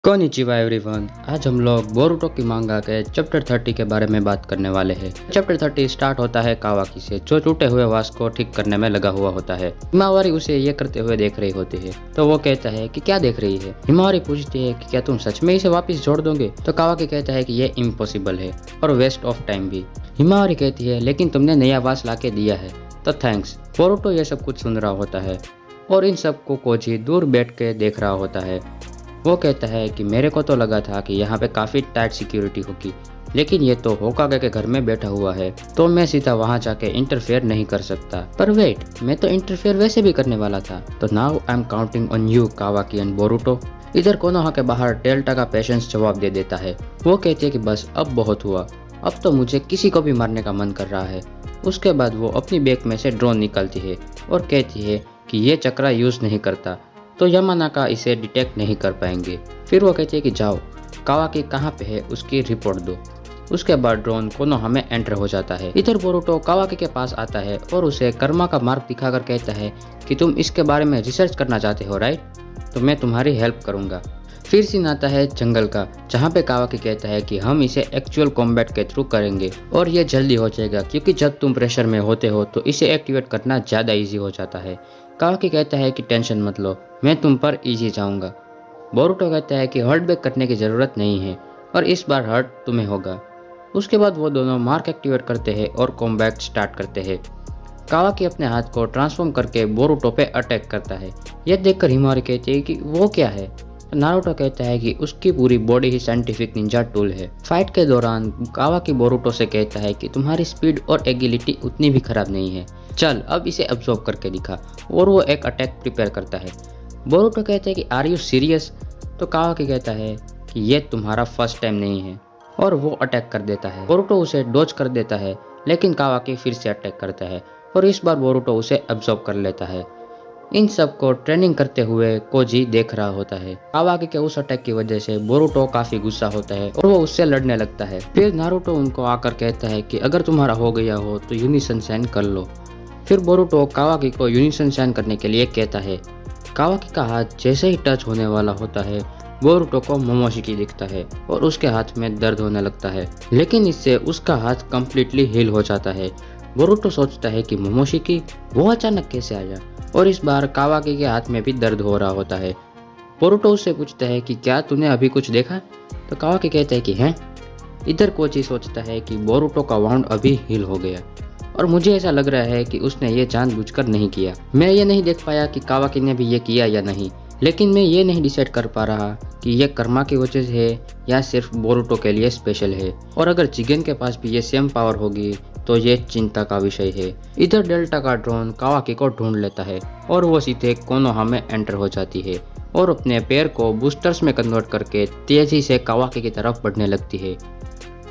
Konnichiwa everyone, आज हम लोग बोरुतो की मांगा के चैप्टर 30 के बारे में बात करने वाले हैं। चैप्टर 30 स्टार्ट होता है कावाकी से, जो टूटे हुए वास को ठीक करने में लगा हुआ होता है। हिमावारी उसे ये करते हुए देख रही होती है, तो वो कहता है कि क्या देख रही है। हिमावारी पूछती है कि क्या तुम सच में इसे वापस जोड़ दोगे, तो कावाकी कहता है कि ये इम्पॉसिबल है और वेस्ट ऑफ टाइम भी। हिमावारी कहती है लेकिन तुमने नया वास लाके दिया है तो थैंक्स। बोरुतो ये सब कुछ सुन रहा होता है और इन सब को कोजी दूर बैठ के देख रहा होता है। वो कहता है कि मेरे को तो लगा था कि यहाँ पे काफ़ी टाइट सिक्योरिटी होगी, लेकिन ये तो होकागे के घर में बैठा हुआ है, तो मैं सीधा वहाँ जाके इंटरफेयर नहीं कर सकता। पर वेट, मैं तो इंटरफेयर वैसे भी करने वाला था। तो now I am counting on you कावाकी and Boruto. इधर कोनोहा के बाहर डेल्टा का पेशेंस जवाब दे देता है। वो कहती है कि बस अब बहुत हुआ, अब तो मुझे किसी को भी मारने का मन कर रहा है। उसके बाद वो अपनी बैग में से ड्रोन निकालती है और कहती है कि ये चक्रा यूज़ नहीं करता, तो यामानाका इसे डिटेक्ट नहीं कर पाएंगे। फिर वो कहती है कि जाओ, कावाकी कहाँ पे है उसकी रिपोर्ट दो। उसके बाद ड्रोन कोनोहा में एंटर हो जाता है। इधर बोरुतो कावाकी के पास आता है और उसे कर्मा का मार्क दिखाकर कहता है कि तुम इसके बारे में रिसर्च करना चाहते हो राइट, तो मैं तुम्हारी हेल्प करूँगा। फिर सीन आता है जंगल का, जहाँ पे कावाकी कहता है कि हम इसे एक्चुअल कॉम्बैट के थ्रू करेंगे और ये जल्दी हो जाएगा, क्योंकि जब तुम प्रेशर में होते हो तो इसे एक्टिवेट करना ज़्यादा इजी हो जाता है। कावाकी कहता है कि टेंशन मत लो, मैं तुम पर इजी जाऊंगा। बोरुतो कहता है कि हर्ट बैक करने की ज़रूरत नहीं है और इस बार हर्ट तुम्हें होगा। उसके बाद वो दोनों मार्क एक्टिवेट करते हैं और कॉम्बैट स्टार्ट करते हैं। कावाकी अपने हाथ को ट्रांसफॉर्म करके बोरुतो पे अटैक करता है। यह देखकर हिमारी कहती है कि वो क्या है। नारुतो कहता है कि उसकी पूरी बॉडी ही साइंटिफिक निंजा टूल है। फाइट के दौरान कावाकी बोरुतो से कहता है कि तुम्हारी स्पीड और एगिलिटी उतनी भी खराब नहीं है, चल अब इसे अब्सॉर्ब करके दिखा। और वो एक अटैक प्रिपेयर करता है। बोरुतो कहता है कि आर यू सीरियस, तो कावाकी कहता है कि ये तुम्हारा फर्स्ट टाइम नहीं है और वो अटैक कर देता है। बोरुतो उसे डॉज कर देता है, लेकिन कावाकी फिर से अटैक करता है और इस बार बोरुतो उसे अब्सॉर्ब कर लेता है। इन सब को ट्रेनिंग करते हुए कोजी देख रहा होता है। कावाकी के उस अटैक की वजह से बोरुतो काफी गुस्सा होता है और वो उससे लड़ने लगता है। फिर नारुतो उनको आकर कहता है कि अगर तुम्हारा हो गया हो तो यूनिसनशाइन कर लो। फिर बोरुतो कावाकी को यूनिसनशाइन करने के लिए कहता है। कावाकी का हाथ जैसे ही टच होने वाला होता है, बोरुतो को मोमोशिकी दिखता है और उसके हाथ में दर्द होने लगता है, लेकिन इससे उसका हाथ कम्प्लीटली हील हो जाता है। बोरुतो सोचता है कि मोमोशिकी वो अचानक कैसे आया, और इस बार कावाकी के हाथ में भी दर्द हो रहा होता है। बोरुतो उससे पूछता है कि क्या तूने अभी कुछ देखा, तो कावाकी कहता है कि हैं। इधर कोची सोचता है कि बोरुतो का वाउंड अभी हील हो गया और मुझे ऐसा लग रहा है कि उसने ये जानबूझकर नहीं किया। मैं ये नहीं देख पाया कि कावाकी ने भी ये किया या नहीं, लेकिन मैं ये नहीं डिसाइड कर पा रहा कि ये कर्मा की वजह से है या सिर्फ बोरुतो के लिए स्पेशल है, और अगर जिगेन के पास भी ये सेम पावर होगी तो ये चिंता का विषय है। इधर डेल्टा का ड्रोन कावाकी को ढूंढ लेता है और वो सीधे कोनोहा में एंटर हो जाती है और अपने पैर को बूस्टर्स में कन्वर्ट करके तेजी से कावाकी की तरफ बढ़ने लगती है।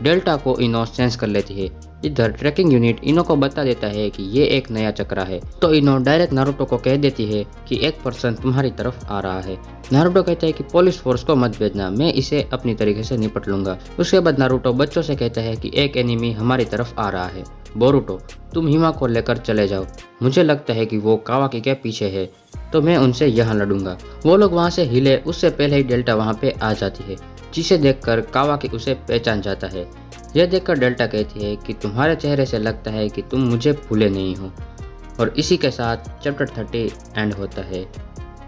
डेल्टा को इनो सेंस कर लेती है। इधर ट्रैकिंग यूनिट इनो को बता देता है कि ये एक नया चक्रा है, तो इनो डायरेक्ट नारुतो को कह देती है कि एक पर्सन तुम्हारी तरफ आ रहा है। नारुतो कहता है कि पुलिस फोर्स को मत भेजना, मैं इसे अपनी तरीके से निपट लूंगा। उसके बाद नारुतो बच्चों से कहता है कि एक एनिमी हमारी तरफ आ रहा है, बोरुतो तुम हिमा को लेकर चले जाओ, मुझे लगता है कि वो कावाकी के पीछे है, तो मैं उनसे यहाँ लड़ूंगा। वो लोग वहाँ से हिले उससे पहले ही डेल्टा वहाँ पे आ जाती है, जिसे देखकर कावाकी उसे पहचान जाता है। यह देखकर डेल्टा कहती है कि तुम्हारे चेहरे से लगता है कि तुम मुझे भूले नहीं हो। और इसी के साथ चैप्टर 30 एंड होता है।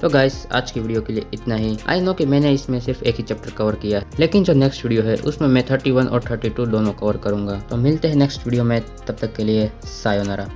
तो गाइस, आज की वीडियो के लिए इतना ही। आई नो कि मैंने इसमें सिर्फ एक ही चैप्टर कवर किया, लेकिन जो नेक्स्ट वीडियो है उसमें मैं 31 और 32 दोनों कवर करूंगा। तो मिलते हैं नेक्स्ट वीडियो में, तब तक के लिए सायोनारा।